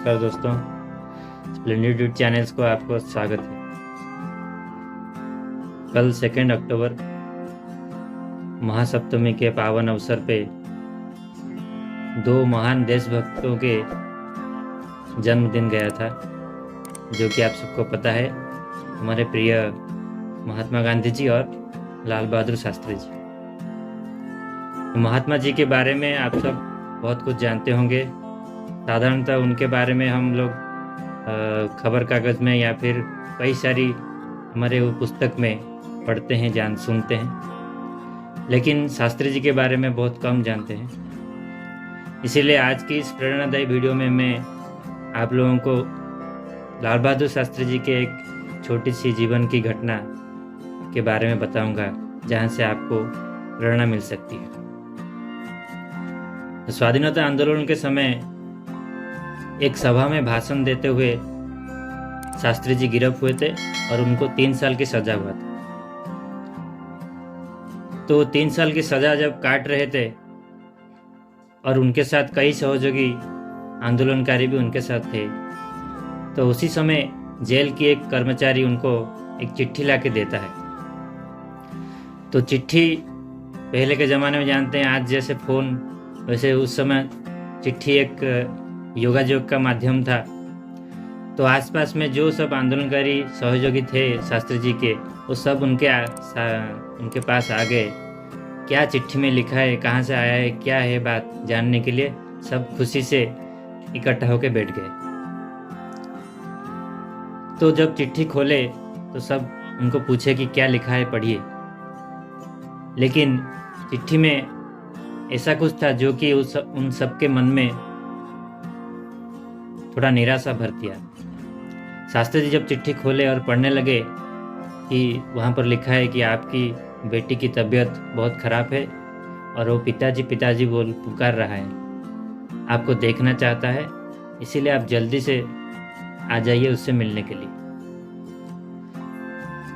नमस्कार दोस्तों, splendid YouTube channels को आपको स्वागत है। कल 2 अक्टूबर महासप्तमी के पावन अवसर पे दो महान देशभक्तों के जन्मदिन गया था, जो कि आप सबको पता है, हमारे प्रिय महात्मा गांधी जी और लाल बहादुर शास्त्री जी। महात्मा जी के बारे में आप सब बहुत कुछ जानते होंगे। साधारणतः उनके बारे में हम लोग खबर कागज़ में या फिर कई सारी हमारे वो पुस्तक में पढ़ते हैं, सुनते हैं, लेकिन शास्त्री जी के बारे में बहुत कम जानते हैं। इसीलिए आज की इस प्रेरणादायी वीडियो में मैं आप लोगों को लाल बहादुर शास्त्री जी के एक छोटी सी जीवन की घटना के बारे में बताऊंगा, जहां से आपको प्रेरणा मिल सकती है। स्वाधीनता आंदोलन के समय एक सभा में भाषण देते हुए शास्त्री जी गिरफ्त हुए थे और उनको 3 साल की सजा हुआ था। तो 3 साल की सजा जब काट रहे थे और उनके साथ कई सहयोगी आंदोलनकारी भी उनके साथ थे, तो उसी समय जेल की एक कर्मचारी उनको एक चिट्ठी लाके देता है। तो चिट्ठी पहले के ज़माने में जानते हैं, आज जैसे फ़ोन, वैसे उस समय चिट्ठी एक योगायोग का माध्यम था। तो आसपास में जो सब आंदोलनकारी सहयोगी थे शास्त्री जी के, वो सब उनके पास आ गए। क्या चिट्ठी में लिखा है, कहाँ से आया है, क्या है बात जानने के लिए सब खुशी से इकट्ठा होकर बैठ गए। तो जब चिट्ठी खोले तो सब उनको पूछे कि क्या लिखा है, पढ़िए। लेकिन चिट्ठी में ऐसा कुछ था जो कि उन सब के मन में थोड़ा निराशा भर दिया। शास्त्री जी जब चिट्ठी खोले और पढ़ने लगे कि वहाँ पर लिखा है कि आपकी बेटी की तबीयत बहुत ख़राब है और वो पिताजी बोल पुकार रहा है, आपको देखना चाहता है, इसीलिए आप जल्दी से आ जाइए उससे मिलने के लिए।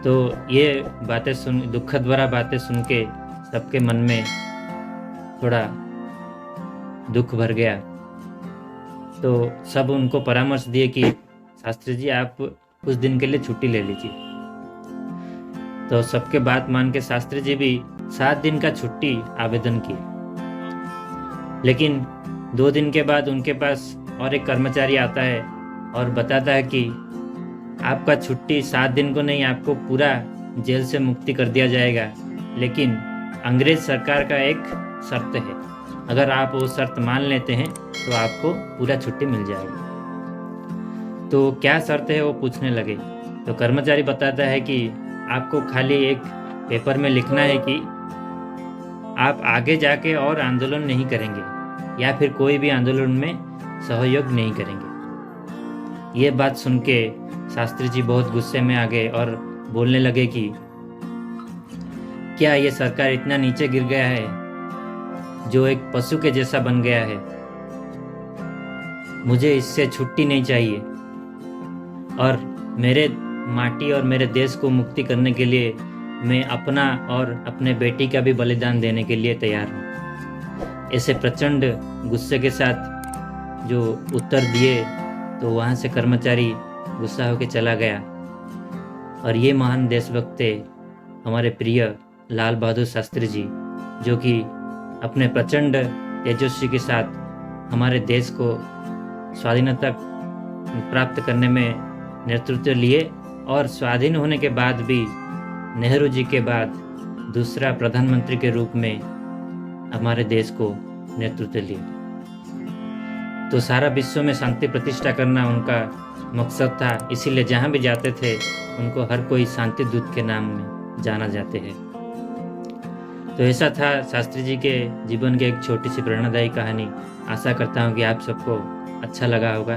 तो ये बातें दुखद भरा बातें सुन के सबके मन में थोड़ा दुख भर गया। तो सब उनको परामर्श दिए कि शास्त्री जी आप कुछ दिन के लिए छुट्टी ले लीजिए। तो सबके बात मान के शास्त्री जी भी 7 दिन का छुट्टी आवेदन किए। लेकिन 2 दिन के बाद उनके पास और एक कर्मचारी आता है और बताता है कि आपका छुट्टी 7 दिन को नहीं, आपको पूरा जेल से मुक्ति कर दिया जाएगा, लेकिन अंग्रेज सरकार का एक शर्त है, अगर आप वो शर्त मान लेते हैं तो आपको पूरा छुट्टी मिल जाएगी। तो क्या शर्त है वो पूछने लगे। तो कर्मचारी बताता है कि आपको खाली एक पेपर में लिखना है कि आप आगे जाके और आंदोलन नहीं करेंगे या फिर कोई भी आंदोलन में सहयोग नहीं करेंगे। ये बात सुन के शास्त्री जी बहुत गुस्से में आ गए और बोलने लगे कि क्या ये सरकार इतना नीचे गिर गया है, जो एक पशु के जैसा बन गया है। मुझे इससे छुट्टी नहीं चाहिए और मेरे माटी और मेरे देश को मुक्ति करने के लिए मैं अपना और अपने बेटी का भी बलिदान देने के लिए तैयार हूँ। ऐसे प्रचंड गुस्से के साथ जो उत्तर दिए, तो वहाँ से कर्मचारी गुस्सा होकर चला गया। और ये महान देशभक्त थे हमारे प्रिय लाल बहादुर शास्त्री जी, जो कि अपने प्रचंड तेजस्वी के साथ हमारे देश को स्वाधीनता प्राप्त करने में नेतृत्व लिए और स्वाधीन होने के बाद भी नेहरू जी के बाद दूसरा प्रधानमंत्री के रूप में हमारे देश को नेतृत्व लिए। तो सारा विश्व में शांति प्रतिष्ठा करना उनका मकसद था, इसीलिए जहाँ भी जाते थे उनको हर कोई शांति दूत के नाम में जाना जाते हैं। तो ऐसा था शास्त्री जी के जीवन की एक छोटी सी प्रेरणादायी कहानी। आशा करता हूँ कि आप सबको अच्छा लगा होगा।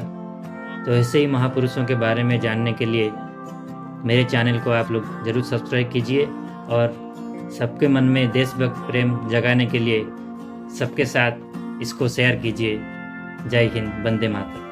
तो ऐसे ही महापुरुषों के बारे में जानने के लिए मेरे चैनल को आप लोग ज़रूर सब्सक्राइब कीजिए और सबके मन में देशभक्त प्रेम जगाने के लिए सबके साथ इसको शेयर कीजिए। जय हिंद, वंदे मातरम।